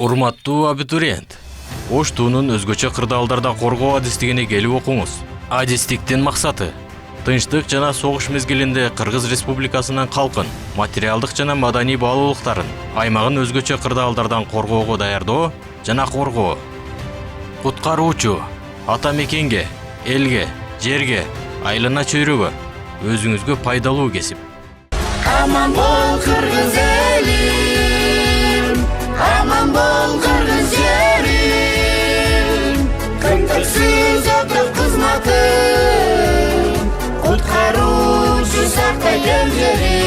Урматтуу абитуриент, Оштуунун өзгөчө кырдаалдардан коргоо адистигине келип окуңуз. Адистиктин максаты тынчтык жана согуш мезгилинде Кыргыз Республикасынын калкын, материалдык жана маданий баалуулуктарын, аймагын өзгөчө кырдаалдардан коргоого даярдоо жана коргоо. Куткаруучу ата мекенге, элге, жерге, айлана чөйрөгө, өзүңүзгө пайдалуу кесип. Aman bol Kırgız elim, aman bol Kırgız yerim, kıntıksız ötüp kızmatım, kutkarucu sakta gel yerim.